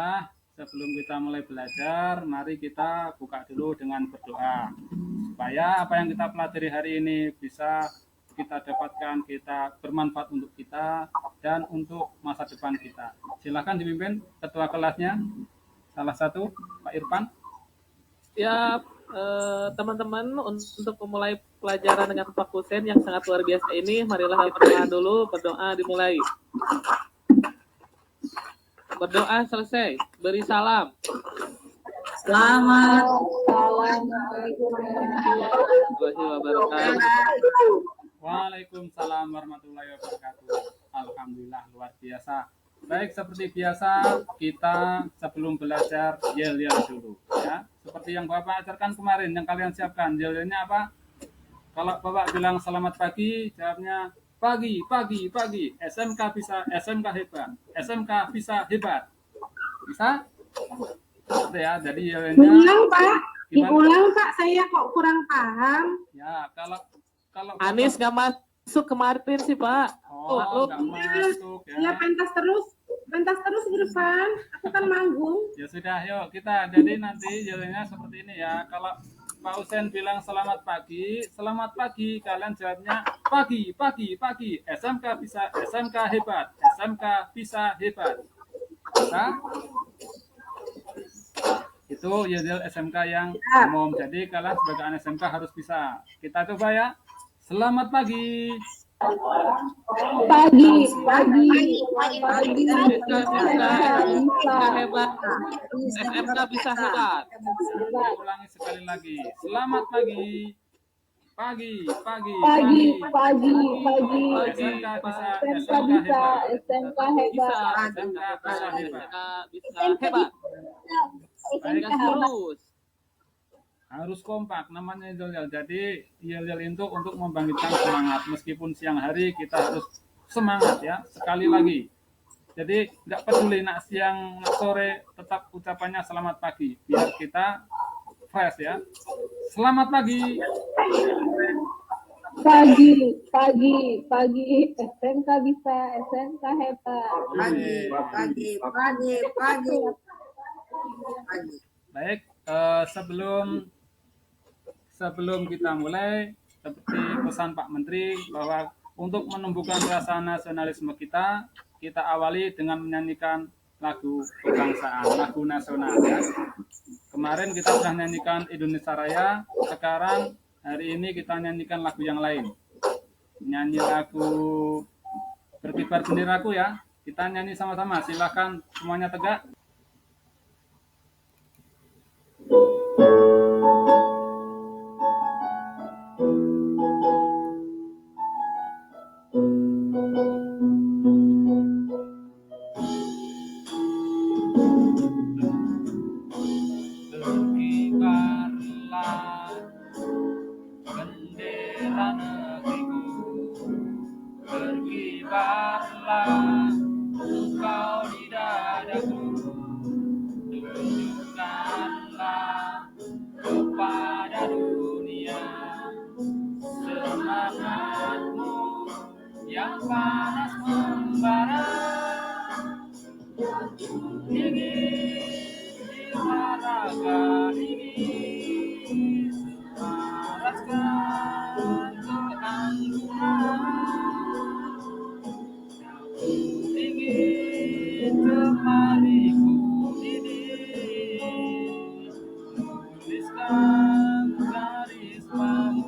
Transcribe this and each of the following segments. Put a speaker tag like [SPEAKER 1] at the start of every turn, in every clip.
[SPEAKER 1] Alhamdulillah, sebelum kita mulai belajar, mari kita buka dulu dengan berdoa. Supaya apa yang kita pelajari hari ini bisa kita dapatkan, kita bermanfaat untuk kita dan untuk masa depan kita. Silakan dipimpin ketua kelasnya, salah satu, Pak Irfan.
[SPEAKER 2] Ya, teman-teman, untuk memulai pelajaran dengan Pak Husen yang sangat luar biasa ini, marilah kita berdoa dulu, berdoa dimulai. Berdoa selesai, beri salam.
[SPEAKER 3] Selamat.
[SPEAKER 2] Assalamualaikum warahmatullahi wabarakatuh.
[SPEAKER 1] Waalaikumsalam warahmatullahi wabarakatuh. Alhamdulillah, luar biasa. Baik, seperti biasa kita sebelum belajar yel-yel dulu ya. Seperti yang Bapak ajarkan kemarin, yang kalian siapkan. Yel-yelnya apa? Kalau Bapak bilang selamat pagi, jawabnya pagi, pagi, pagi. SMK bisa, SMK hebat. SMK bisa hebat. Bisa? Oke ya, jadi yel-yelnya
[SPEAKER 3] Diulang, Pak. Diulang, Pak. Saya kok kurang paham.
[SPEAKER 1] Ya, kalau
[SPEAKER 2] Anis nggak masuk kemarin sih, Pak.
[SPEAKER 1] nggak masuk ya.
[SPEAKER 3] Ya, pentas terus Irfan. Aku kan manggung.
[SPEAKER 1] Ya sudah, yuk kita. Jadi nanti jalannya seperti ini ya. Kalau Pak Husen bilang selamat pagi, kalian jawabnya pagi, pagi, pagi. SMK bisa, SMK hebat, SMK bisa hebat. Nah, itu yel SMK yang umum. Jadi kalian sebagai anak SMK harus bisa. Kita coba ya. Selamat pagi.
[SPEAKER 3] Pagi.
[SPEAKER 2] Bisa hebat. SMK bisa hebat.
[SPEAKER 1] Ulangi sekali lagi. Selamat pagi. Pagi. SMK bisa,
[SPEAKER 3] SMK hebat.
[SPEAKER 2] Bisa hebat.
[SPEAKER 1] Baik,
[SPEAKER 2] Terus.
[SPEAKER 1] harus kompak, namanya yel-yel. Jadi yel-yel itu untuk membangkitkan semangat. Meskipun siang hari kita harus semangat ya. Sekali lagi. Jadi nggak peduli nak siang, nak sore, tetap ucapannya selamat pagi. Biar kita fresh ya. Selamat pagi.
[SPEAKER 3] Pagi. SMK bisa, SMK hebat.
[SPEAKER 4] Pagi.
[SPEAKER 1] Baik, sebelum kita mulai, seperti pesan Pak Menteri bahwa untuk menumbuhkan rasa nasionalisme kita awali dengan menyanyikan lagu kebangsaan, lagu nasional ya. Kemarin kita sudah nyanyikan Indonesia Raya, sekarang hari ini kita nyanyikan lagu yang lain. Nyanyi lagu Berkibar Benderaku ya. Kita nyanyi sama-sama, silakan semuanya tegak. Berkibarlah bendera negeriku, berkibarlah engkau di dadaku, tunjukkanlah kepada dunia semangatmu yang panas membara, ingin raga ini semaraskan keanggunan, ingin kemariku ini tuliskan garis baru.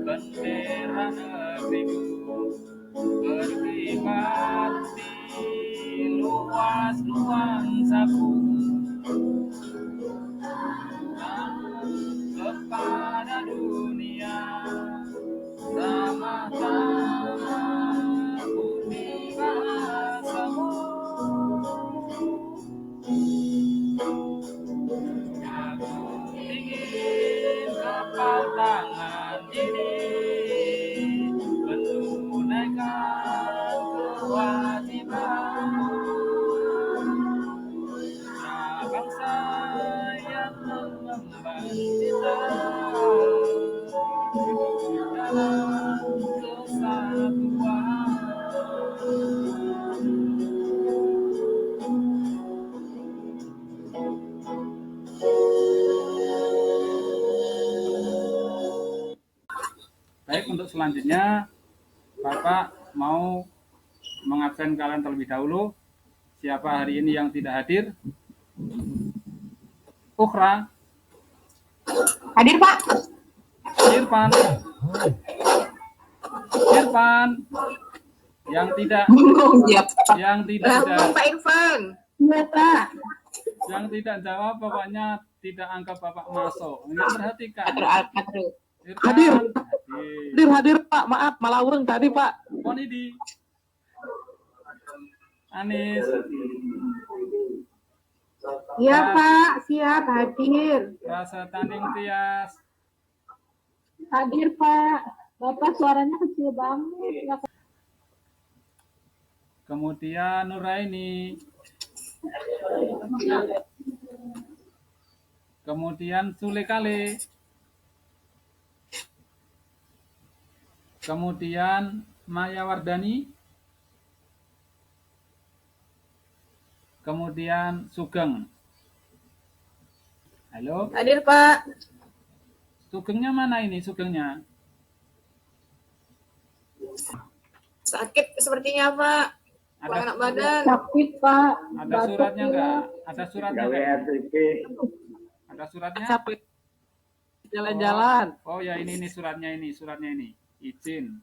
[SPEAKER 1] Bendera negeriku berkibar di luas nuansaku, kepada dunia sama-sama bumi bahasamu. Aku ingin kapal tangan ini menunaikan kewajiban bangsa yang mengemban cita Baik, untuk selanjutnya Bapak mau mengabsen kalian terlebih dahulu. Siapa hari ini yang tidak hadir? Ukhra,
[SPEAKER 3] Hadir, Pak.
[SPEAKER 1] Irfan, Irfan, yang tidak
[SPEAKER 3] Iya, Pak.
[SPEAKER 1] yang tidak
[SPEAKER 3] Lambung, Pak Irfan. Iya, Pak.
[SPEAKER 1] yang tidak jawab pokoknya tidak anggap Bapak masuk. Ini perhatikan.
[SPEAKER 3] Hadir.
[SPEAKER 1] Irfan,
[SPEAKER 2] Hadir.
[SPEAKER 1] hadir.
[SPEAKER 2] Hadir Pak, maaf malaweng tadi Pak.
[SPEAKER 1] Ponidi, Anis,
[SPEAKER 3] Iya, Pak. Siap, hadir.
[SPEAKER 1] Rasa Taning Tias,
[SPEAKER 3] Hadir, Pak. Bapak suaranya kecil banget.
[SPEAKER 1] kemudian Nuraini, kemudian Sulekale, kemudian Maya Wardani, kemudian Sugeng. Halo,
[SPEAKER 3] Hadir, Pak.
[SPEAKER 1] Sugengnya mana ini Sugengnya?
[SPEAKER 3] Sakit sepertinya, Pak.
[SPEAKER 1] Ada
[SPEAKER 3] Enak badan. Sakit, Pak.
[SPEAKER 1] ada suratnya enggak? Ada suratnya enggak? Ada suratnya?
[SPEAKER 2] Capek jalan-jalan.
[SPEAKER 1] Oh ya ini suratnya ini. Izin.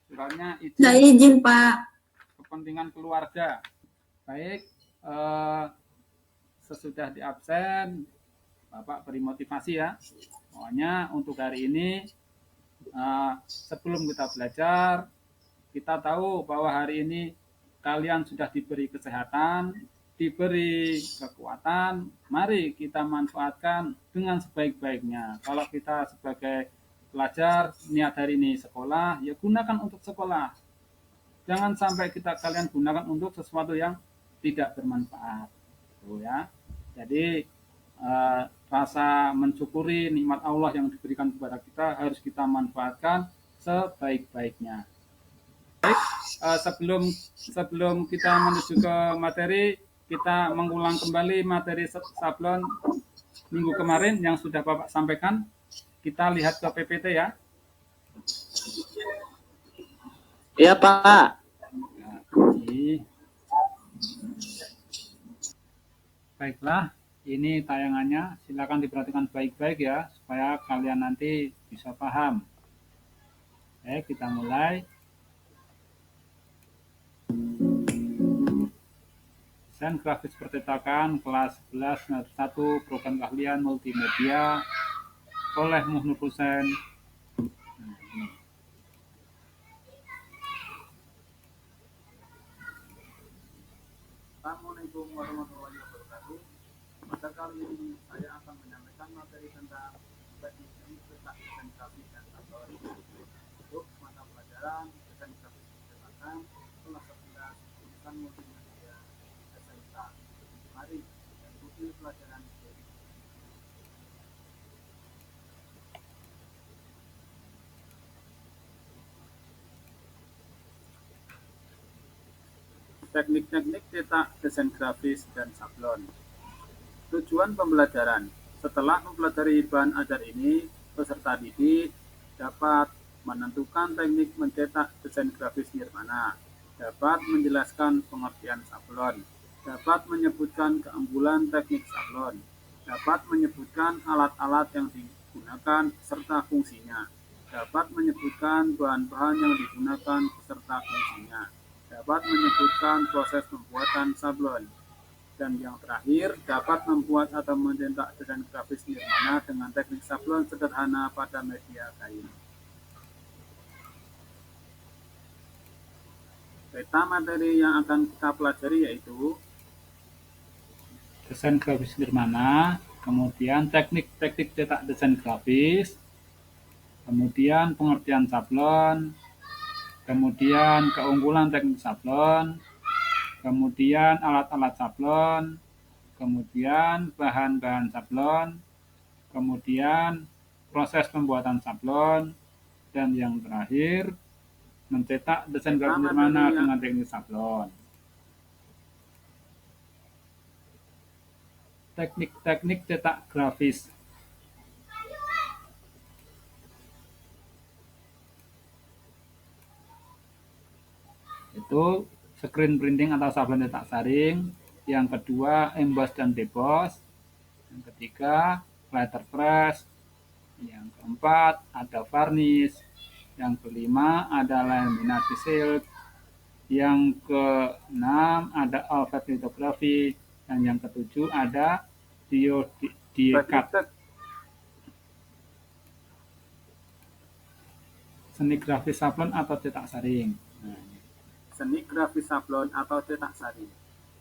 [SPEAKER 1] Suratnya izin.
[SPEAKER 3] Saya izin, Pak.
[SPEAKER 1] Kepentingan keluarga. Baik, sesudah di absen, Bapak beri motivasi ya. Pokoknya untuk hari ini, sebelum kita belajar, kita tahu bahwa hari ini kalian sudah diberi kesehatan, diberi kekuatan. Mari kita manfaatkan dengan sebaik-baiknya. Kalau kita sebagai pelajar niat hari ini sekolah, ya gunakan untuk sekolah. Jangan sampai kalian gunakan untuk sesuatu yang tidak bermanfaat. Tuh ya. Jadi rasa mensyukuri nikmat Allah yang diberikan kepada kita harus kita manfaatkan sebaik-baiknya. Baik, sebelum kita menuju ke materi, kita mengulang kembali materi sablon minggu kemarin yang sudah Bapak sampaikan. Kita lihat ke PPT ya.
[SPEAKER 2] Iya Pak.
[SPEAKER 1] Baiklah, ini tayangannya. Silakan diperhatikan baik-baik ya, supaya kalian nanti bisa paham. Oke, kita mulai. Desain grafis percetakan kelas 11 semester 1 program keahlian multimedia oleh Muhnur Husain. Assalamualaikum warahmatullahi wabarakatuh. Pada kali ini saya akan menyampaikan materi tentang teknik cetak desain grafis dan sablon untuk mata pelajaran desain grafis percetakan kelas 11 jurusan multimedia SMK. Mari kita ikuti pelajaran ini. Teknik-teknik cetak desain grafis dan sablon. Tujuan pembelajaran. Setelah mempelajari bahan ajar ini, peserta didik dapat menentukan teknik mencetak desain grafis nirmana, dapat menjelaskan pengertian sablon, dapat menyebutkan keunggulan teknik sablon, dapat menyebutkan alat-alat yang digunakan serta fungsinya, dapat menyebutkan bahan-bahan yang digunakan serta fungsinya, dapat menyebutkan proses pembuatan sablon, dan yang terakhir dapat membuat atau mencetak desain grafis nirmana dengan teknik sablon sederhana pada media kain. Peta materi yang akan kita pelajari yaitu desain grafis nirmana, kemudian teknik-teknik cetak desain grafis, kemudian pengertian sablon, kemudian keunggulan teknik sablon, kemudian alat-alat sablon, kemudian bahan-bahan sablon, kemudian proses pembuatan sablon, dan yang terakhir mencetak desain grafis nirmana dengan teknik sablon. Teknik-teknik cetak grafis. yaitu screen printing atau sablon cetak saring, yang kedua emboss dan deboss, yang ketiga letterpress, yang keempat ada varnish, yang kelima ada laminasi silk, yang keenam ada offset lithography, dan yang ketujuh ada die cut. Seni grafis sablon atau cetak saring.
[SPEAKER 4] Seni grafis sablon atau cetak saring.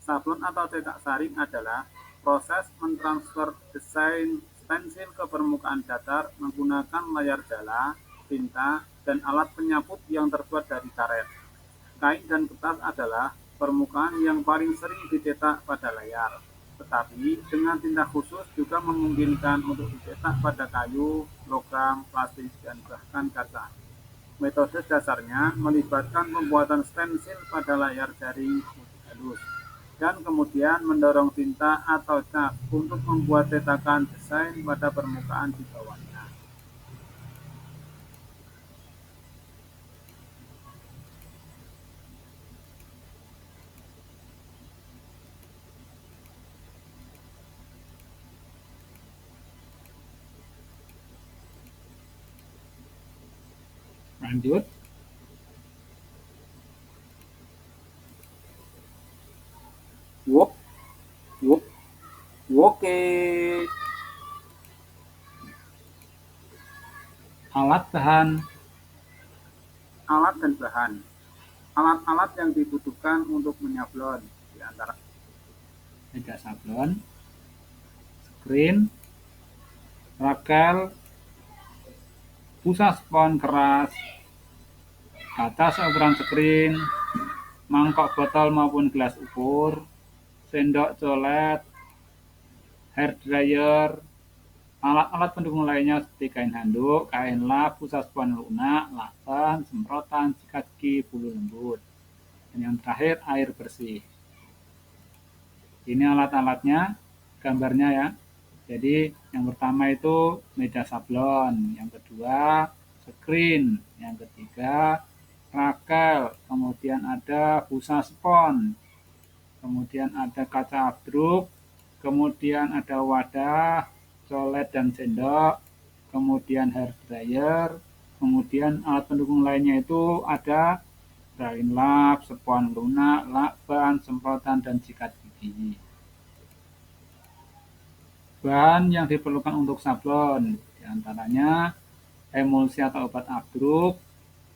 [SPEAKER 4] Sablon atau cetak saring adalah proses mentransfer desain stensil ke permukaan datar menggunakan layar jala, tinta, dan alat penyaput yang terbuat dari karet. Kain dan kertas adalah permukaan yang paling sering dicetak pada layar. Tetapi dengan tinta khusus juga memungkinkan untuk dicetak pada kayu, logam, plastik, dan bahkan kaca. Metode dasarnya melibatkan pembuatan stensil pada layar jaring putih halus dan kemudian mendorong tinta atau cat untuk membuat cetakan desain pada permukaan di bawahnya.
[SPEAKER 1] Lanjut.
[SPEAKER 4] Oke.
[SPEAKER 1] Alat bahan.
[SPEAKER 4] Alat dan bahan. Alat-alat yang dibutuhkan untuk menyablon di antara
[SPEAKER 1] Meja sablon, screen, rakel, busa spons keras, kaca seukuran screen, mangkok botol maupun gelas ukur, sendok colet, hair dryer, alat-alat pendukung lainnya seperti kain handuk, kain lap, busa spons lunak, lakban, semprotan, sikat gigi, bulu lembut. Dan yang terakhir air bersih. Ini alat-alatnya, gambarnya ya. Jadi yang pertama itu meja sablon, yang kedua screen, yang ketiga rakel, kemudian ada busa spons, kemudian ada kaca abdruk, kemudian ada wadah, colet dan sendok, kemudian hair dryer, kemudian alat pendukung lainnya itu ada kain lap, spons lunak, lakban, semprotan, dan sikat gigi. Bahan yang diperlukan untuk sablon diantaranya emulsi atau obat abdruk,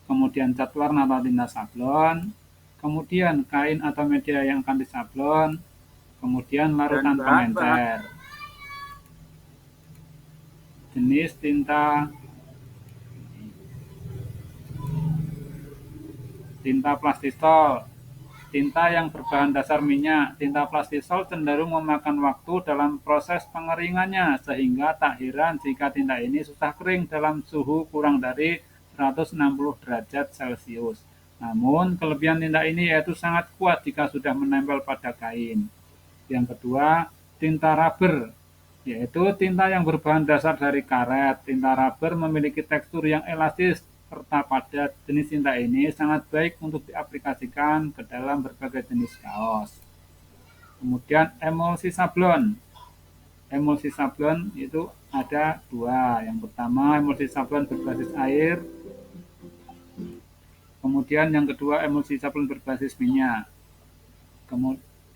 [SPEAKER 1] kemudian cat warna atau tinta sablon, kemudian kain atau media yang akan disablon, kemudian larutan pengencer. Jenis tinta plastisol, tinta yang berbahan dasar minyak. Tinta plastisol cenderung memakan waktu dalam proses pengeringannya, sehingga tak heran jika tinta ini susah kering dalam suhu kurang dari 160 derajat Celcius. Namun, kelebihan tinta ini yaitu sangat kuat jika sudah menempel pada kain. Yang kedua, tinta rubber, yaitu tinta yang berbahan dasar dari karet. Tinta rubber memiliki tekstur yang elastis serta padat. Jenis tinta ini sangat baik untuk diaplikasikan ke dalam berbagai jenis kaos. Kemudian emulsi sablon. Emulsi sablon itu ada dua. Yang pertama emulsi sablon berbasis air. Kemudian yang kedua emulsi sablon berbasis minyak.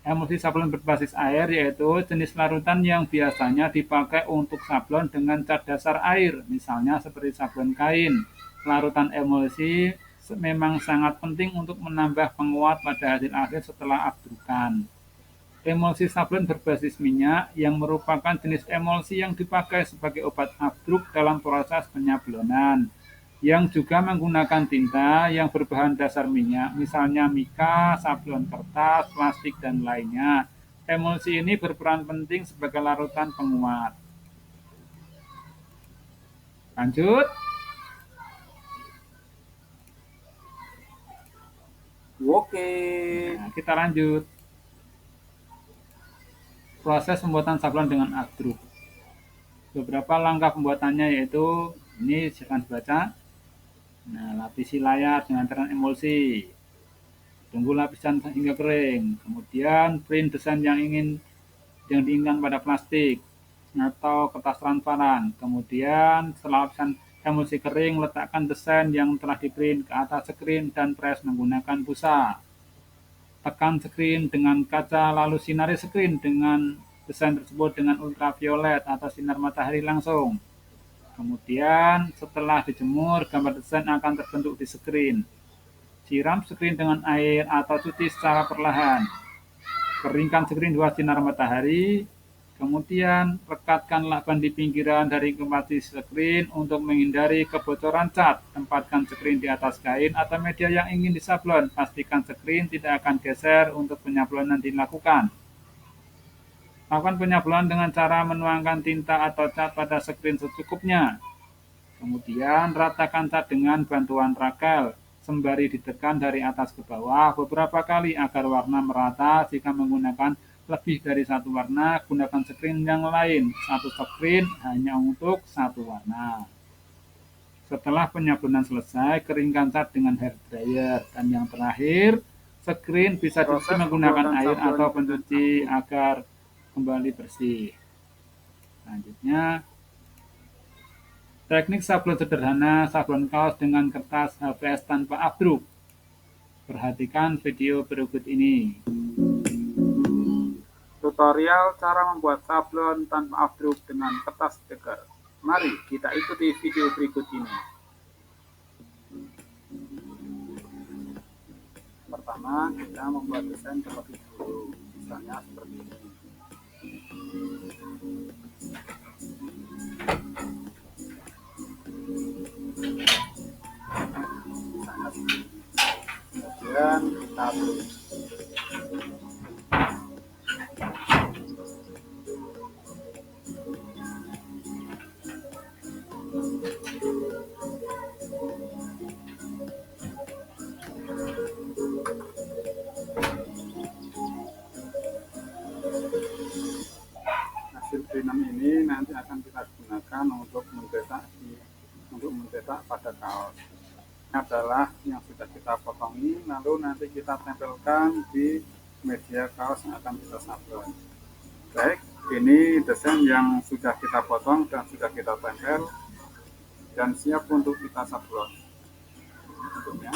[SPEAKER 1] Emulsi sablon berbasis air yaitu jenis larutan yang biasanya dipakai untuk sablon dengan cat dasar air, misalnya seperti sablon kain. Larutan emulsi memang sangat penting untuk menambah penguat pada hasil akhir setelah abdrukan. Emulsi sablon berbasis minyak yang merupakan jenis emulsi yang dipakai sebagai obat abdruk dalam proses penyablonan, yang juga menggunakan tinta yang berbahan dasar minyak, misalnya mika, sablon kertas, plastik, dan lainnya. Emulsi ini berperan penting sebagai larutan penguat. Lanjut.
[SPEAKER 4] Oke.
[SPEAKER 1] Nah, kita lanjut. Proses pembuatan sablon dengan abdruk. Beberapa langkah pembuatannya yaitu, ini silakan dibaca. Nah, lapisi layar dengan cairan emulsi. Tunggu lapisan hingga kering. Kemudian print desain yang diinginkan pada plastik atau kertas transparan. Kemudian setelah lapisan emulsi kering, letakkan desain yang telah diprint ke atas screen dan press menggunakan busa. Tekan screen dengan kaca lalu sinari screen dengan desain tersebut dengan ultraviolet atau sinar matahari langsung. Kemudian setelah dijemur, gambar desain akan terbentuk di screen. Siram screen dengan air atau cuci secara perlahan. Keringkan screen di bawah sinar matahari. Kemudian rekatkan lakban di pinggiran dari kemati screen untuk menghindari kebocoran cat. Tempatkan screen di atas kain atau media yang ingin disablon. Pastikan screen tidak akan geser untuk penyablonan dilakukan. Lakukan penyablonan dengan cara menuangkan tinta atau cat pada screen secukupnya. Kemudian ratakan cat dengan bantuan ragel, sembari ditekan dari atas ke bawah beberapa kali agar warna merata. Jika menggunakan lebih dari satu warna, gunakan screen yang lain. Satu screen hanya untuk satu warna. Setelah penyablonan selesai, keringkan cat dengan hair dryer. Dan yang terakhir, screen bisa dicuci menggunakan air atau pencuci agar kembali bersih. Selanjutnya, teknik sablon sederhana, sablon kaos dengan kertas HVS tanpa abdruk. Perhatikan video berikut ini.
[SPEAKER 4] Tutorial cara membuat sablon tanpa abdruk dengan kertas stiker. Mari kita ikuti video berikut ini. Pertama, kita membuat desain terlebih dahulu, misalnya seperti ini. Kemudian kita tulis. Hasil printan ini nanti akan kita gunakan untuk mencetak pada kaos. Ini adalah yang sudah kita potongi, lalu nanti kita tempelkan di media kaos yang akan kita sablon. Baik, ini desain yang sudah kita potong dan sudah kita tempel dan siap untuk kita sablon. Bentuknya.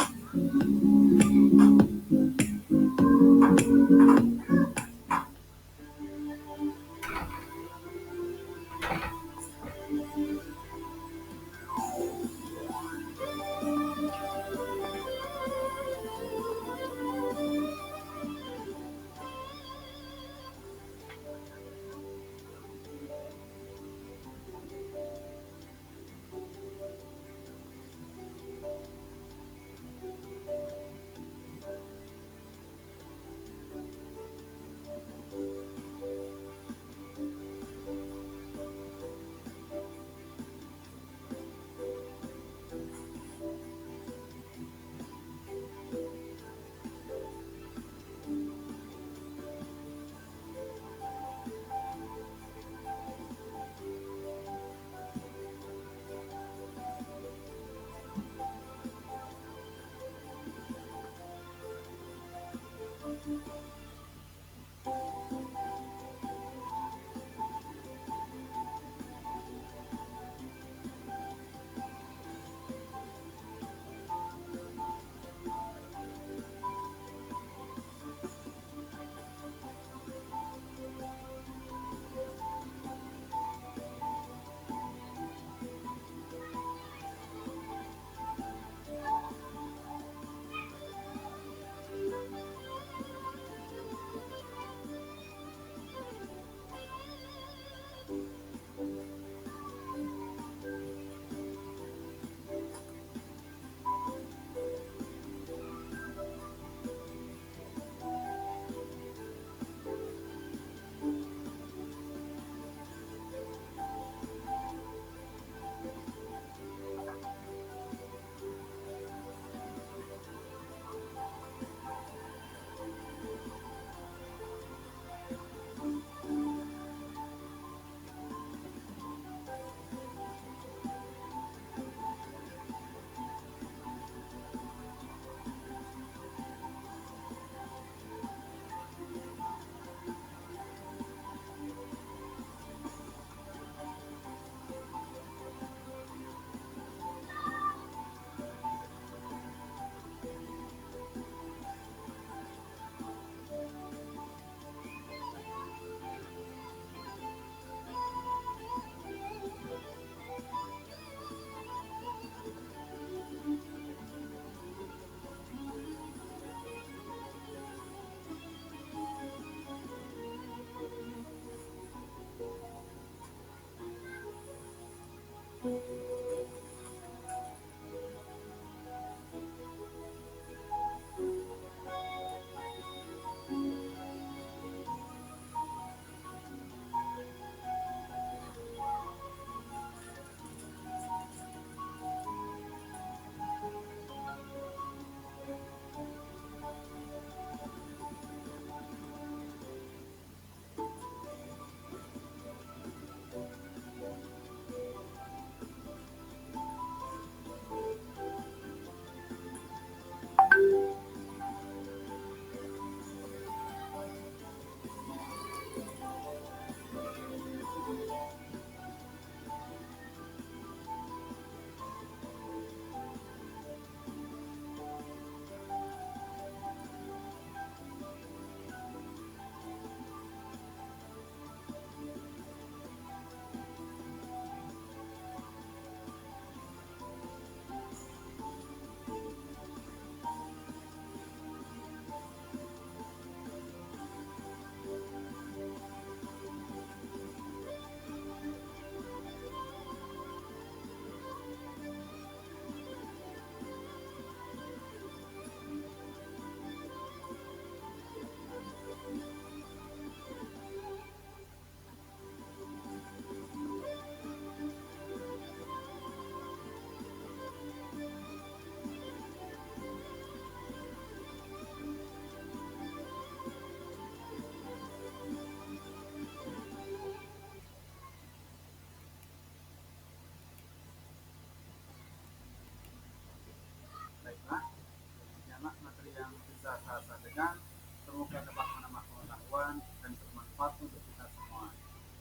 [SPEAKER 4] sampaikan. Semoga dapat menambah pengetahuan dan bermanfaat untuk kita semua.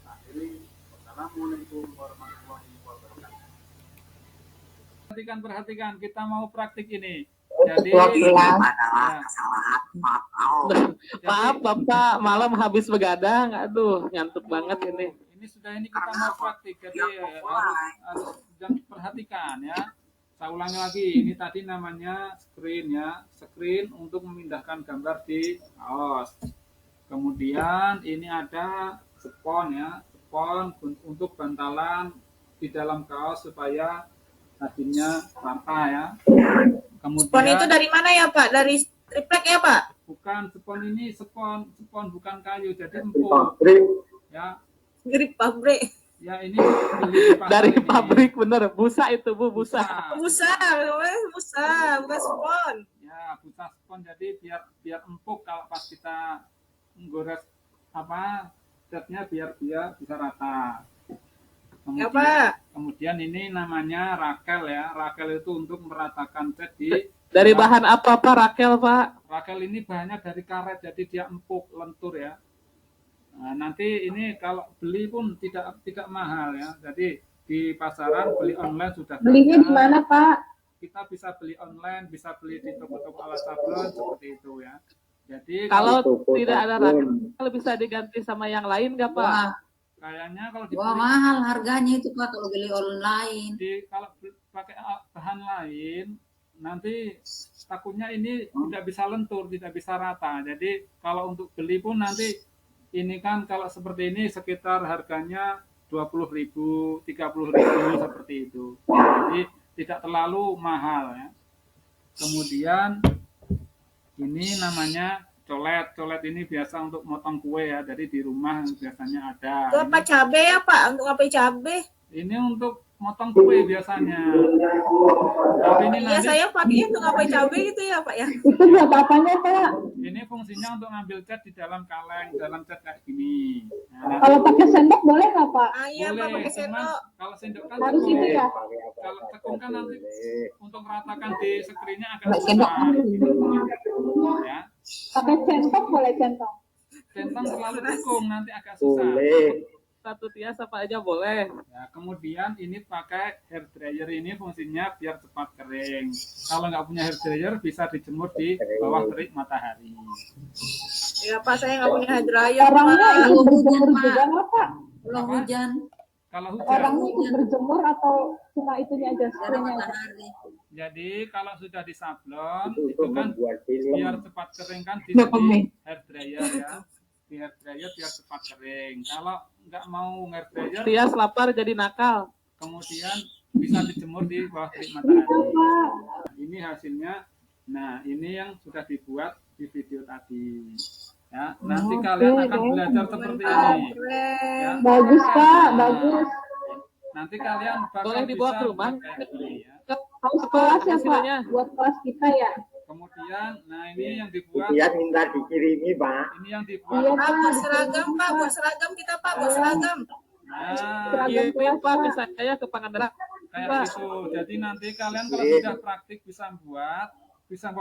[SPEAKER 4] Akhiri, wassalamualaikum warahmatullahi wabarakatuh.
[SPEAKER 1] Perhatikan, kita mau praktik ini. Jadi, ya.
[SPEAKER 2] Maaf Bapak, malam habis begadang. Aduh, ngantuk banget ini.
[SPEAKER 1] Ini kita mau praktik. Jadi harus perhatikan ya. Saya ulangi lagi, ini tadi namanya screen ya. Screen untuk memindahkan gambar di kaos. Kemudian ini ada spons ya. Spons untuk bantalan di dalam kaos supaya tadinya rata ya. Kemudian
[SPEAKER 3] Spon itu dari mana ya Pak? Dari triplek ya Pak?
[SPEAKER 1] bukan spons ini spons bukan kayu, jadi empuk ya.
[SPEAKER 3] Grip pabrik.
[SPEAKER 1] Ya ini beli di pasar
[SPEAKER 2] Dari
[SPEAKER 1] ini.
[SPEAKER 2] pabrik bener, busa itu Bu, busa.
[SPEAKER 3] Busa, bukan spon.
[SPEAKER 1] Ya busa spons, jadi biar empuk kalau pas kita menggores catnya biar dia bisa rata.
[SPEAKER 3] Ya Pak.
[SPEAKER 1] Kemudian ini namanya rakel ya. Rakel itu untuk meratakan cat di.
[SPEAKER 2] Dari bahan apa Pak Rakel Pak?
[SPEAKER 1] Rakel ini bahannya dari karet, jadi dia empuk, lentur ya. Nah, nanti ini kalau beli pun tidak mahal ya. Jadi di pasaran beli online sudah.
[SPEAKER 3] Belinya di mana Pak?
[SPEAKER 1] Kita bisa beli online, bisa beli di toko-toko alat sablon seperti itu ya. Jadi
[SPEAKER 2] Kalau tidak ada Rakel bisa diganti sama yang lain nggak Pak?
[SPEAKER 5] Wah,
[SPEAKER 1] kayaknya kalau
[SPEAKER 5] wah
[SPEAKER 1] dibeli
[SPEAKER 5] mahal harganya itu Pak kalau beli online.
[SPEAKER 1] kalau pakai bahan lain nanti takutnya ini tidak bisa lentur, tidak bisa rata. Jadi kalau untuk beli pun nanti ini kan kalau seperti ini sekitar harganya 20.000, 30.000 seperti itu. Jadi tidak terlalu mahal ya. Kemudian ini namanya colet. Colet ini biasa untuk motong kue ya. Jadi di rumah biasanya ada.
[SPEAKER 3] Itu apa cabe ya Pak? Untuk apa cabe?
[SPEAKER 1] Ini untuk motong kue biasanya. Tapi ini
[SPEAKER 3] Iya
[SPEAKER 1] nanti
[SPEAKER 3] saya pakai untuk apa cabe gitu ya Pak ya?
[SPEAKER 6] Itu buat apanya Pak?
[SPEAKER 1] ini fungsinya untuk ngambil cat di dalam kaleng, dalam cat kayak gini. Nah,
[SPEAKER 6] Kalau pakai sendok boleh nggak Pak?
[SPEAKER 3] Ah iya Pak pakai
[SPEAKER 1] cuman
[SPEAKER 3] sendok.
[SPEAKER 1] kalau sendok kan
[SPEAKER 6] Harus
[SPEAKER 1] tekuk.
[SPEAKER 6] itu ya?
[SPEAKER 1] Kalau tekuk kan nanti untuk meratakan di screen-nya agak
[SPEAKER 6] Pakai sendok
[SPEAKER 1] susah. Ya,
[SPEAKER 6] Pakai centong boleh centong.
[SPEAKER 1] centang terlalu tekung nanti agak susah.
[SPEAKER 2] Satu tias apa aja boleh.
[SPEAKER 1] Ya, kemudian ini pakai hair dryer, ini fungsinya biar cepat kering. Kalau nggak punya hair dryer bisa dijemur di bawah terik matahari.
[SPEAKER 3] Ya Pak saya nggak punya hair dryer
[SPEAKER 6] Orangnya
[SPEAKER 3] Pak.
[SPEAKER 6] ikut berjemur
[SPEAKER 5] Pak.
[SPEAKER 6] juga nggak Pak?
[SPEAKER 5] Kalau
[SPEAKER 1] Apa?
[SPEAKER 5] hujan
[SPEAKER 1] Kalau hujan,
[SPEAKER 6] Orangnya ikut berjemur atau cuma itunya aja?
[SPEAKER 5] ada
[SPEAKER 6] Screennya aja?
[SPEAKER 5] matahari.
[SPEAKER 1] jadi kalau sudah disablon itu kan biar cepat kering kan di hair dryer ya. Di hair dryer biar cepat kering. Kalau nggak mau hair dryer,
[SPEAKER 2] Tias lapar jadi nakal.
[SPEAKER 1] kemudian bisa dijemur di bawah terik
[SPEAKER 6] Bisa
[SPEAKER 1] matahari.
[SPEAKER 6] Pak.
[SPEAKER 1] Ini hasilnya. Nah, ini yang sudah dibuat di video tadi. Ya, nanti kalian akan belajar seperti ini. Ya.
[SPEAKER 6] Bagus Pak, bagus.
[SPEAKER 1] Nanti kalian bakal
[SPEAKER 2] Boleh dibawa
[SPEAKER 1] bisa
[SPEAKER 2] ke rumah?
[SPEAKER 1] pakai ini ya.
[SPEAKER 6] Harus kelas ya Pak,
[SPEAKER 2] Hasilnya?
[SPEAKER 6] buat kelas kita ya.
[SPEAKER 1] Kemudian, nah ini yang dibuat.
[SPEAKER 7] Kemudian minta dikirimi Pak.
[SPEAKER 1] Ini yang dibuat.
[SPEAKER 6] Iya
[SPEAKER 3] Pak
[SPEAKER 6] Pak.
[SPEAKER 3] buat seragam Pak, buat seragam kita Pak, buat seragam.
[SPEAKER 1] Nah,
[SPEAKER 2] Kirim Pak ke saya ke Pangandaran.
[SPEAKER 1] kayak
[SPEAKER 2] Pak.
[SPEAKER 1] gitu. Jadi nanti kalian kalau sudah praktik bisa buat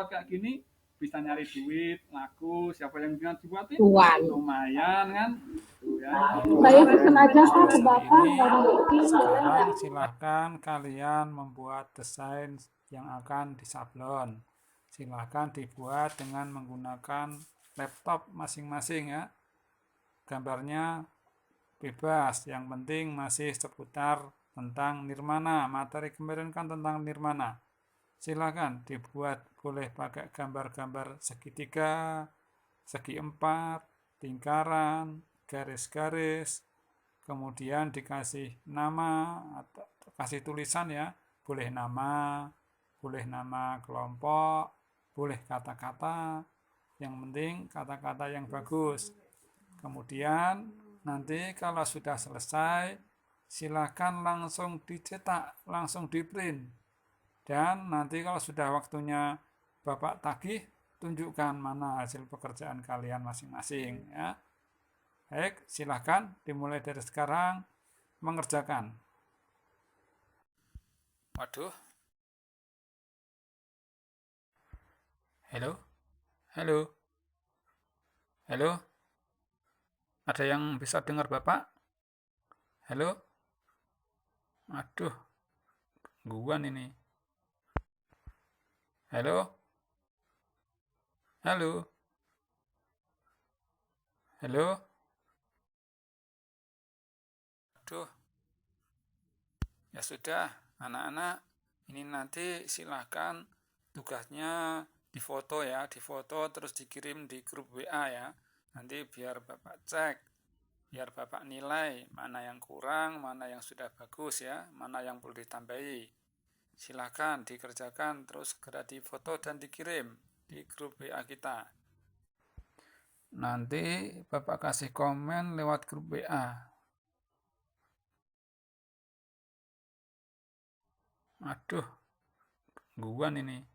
[SPEAKER 1] kayak gini, bisa nyari duit, laku, siapa yang bilang dibuatin? Lumayan kan? Tuh ya.
[SPEAKER 6] Saya pesen aja Pak ke Bapak, nggak mungkin.
[SPEAKER 1] Sekarang silahkan kalian membuat desain yang akan disablon. Silahkan dibuat dengan menggunakan laptop masing-masing ya. Gambarnya bebas, yang penting masih seputar tentang nirmana. Materi kemarin kan tentang nirmana. Silahkan dibuat, boleh pakai gambar-gambar segitiga, segi empat, lingkaran, garis-garis, kemudian dikasih nama atau kasih tulisan ya, boleh nama kelompok, boleh kata-kata, yang penting kata-kata yang bagus. Kemudian nanti kalau sudah selesai silakan langsung dicetak, langsung di print, dan nanti kalau sudah waktunya Bapak tagih, tunjukkan mana hasil pekerjaan kalian masing-masing ya. Baik, silakan dimulai dari sekarang mengerjakan. Waduh. Halo. Halo? Ada yang bisa dengar Bapak? Halo? Aduh, gangguan ini. Halo? Halo? Halo? Aduh, ya sudah, anak-anak, ini nanti silahkan tugasnya difoto ya, difoto terus dikirim di grup WA ya. Nanti biar Bapak cek, biar Bapak nilai mana yang kurang, mana yang sudah bagus ya, mana yang perlu ditambahi. Silahkan dikerjakan, terus segera difoto dan dikirim di grup WA kita. Nanti Bapak kasih komen lewat grup WA. Aduh, gangguan ini.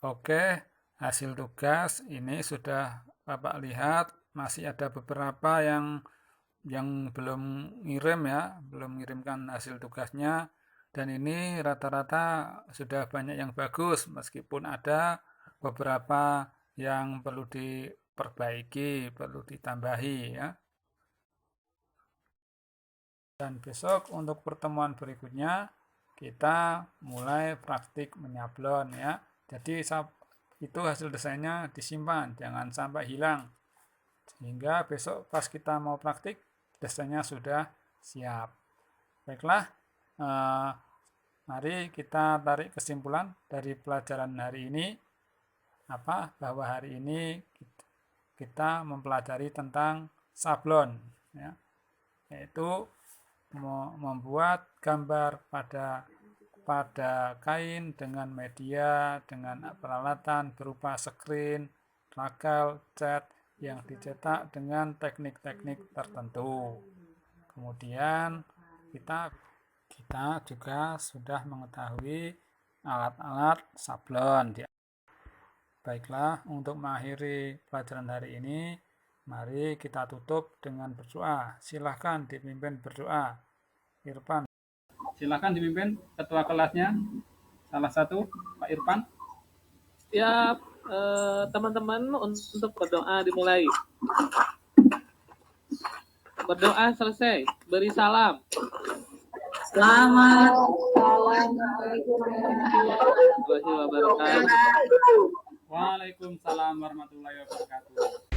[SPEAKER 1] Oke, hasil tugas ini sudah Bapak lihat, masih ada beberapa yang belum ngirim ya, belum mengirimkan hasil tugasnya, dan ini rata-rata sudah banyak yang bagus, meskipun ada beberapa yang perlu diperbaiki, perlu ditambahi ya. Dan besok untuk pertemuan berikutnya kita mulai praktik menyablon ya. Jadi itu hasil desainnya disimpan, jangan sampai hilang. Sehingga besok pas kita mau praktik, desainnya sudah siap. Baiklah, mari kita tarik kesimpulan dari pelajaran hari ini. Bahwa hari ini kita mempelajari tentang sablon, ya, yaitu membuat gambar pada kain dengan media, dengan peralatan berupa screen, rakel, cat yang dicetak dengan teknik-teknik tertentu. Kemudian kita juga sudah mengetahui alat-alat sablon. Baiklah, untuk mengakhiri pelajaran hari ini, mari kita tutup dengan berdoa. Silahkan dipimpin berdoa. Irfan. Silahkan dipimpin ketua kelasnya. Salah satu, Pak Irfan.
[SPEAKER 2] Ya, teman-teman untuk berdoa dimulai. Berdoa selesai. Beri salam.
[SPEAKER 5] Selamat.
[SPEAKER 2] Waalaikumsalam warahmatullahi wabarakatuh.
[SPEAKER 1] Waalaikumsalam warahmatullahi wabarakatuh.